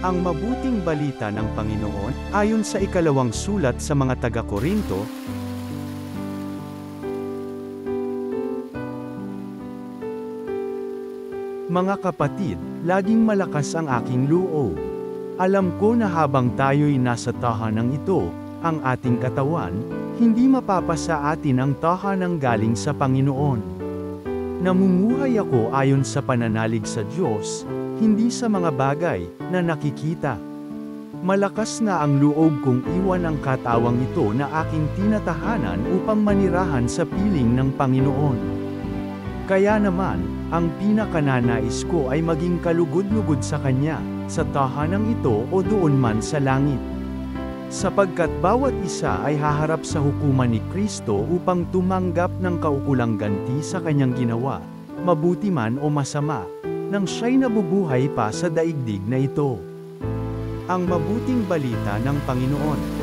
Ang mabuting balita ng Panginoon, ayon sa ikalawang sulat sa mga taga-Korinto. Mga kapatid, laging malakas ang aking loob. Alam ko na habang tayo'y nasa tahanang ito, ang ating katawan, hindi mapapasa atin ang tahanang galing sa Panginoon. Namumuhay ako ayon sa pananalig sa Diyos, hindi sa mga bagay na nakikita. Malakas na ang loob kong iwan ang katawang ito na aking tinatahanan upang manirahan sa piling ng Panginoon. Kaya naman, ang pinakananais ko ay maging kalugod-lugod sa Kanya, sa tahanang ito o doon man sa langit. Sapagkat bawat isa ay haharap sa hukuman ni Kristo upang tumanggap ng kaukulang ganti sa Kanyang ginawa, mabuti man o masama, nang siya'y nabubuhay pa sa daigdig na ito. Ang mabuting balita ng Panginoon.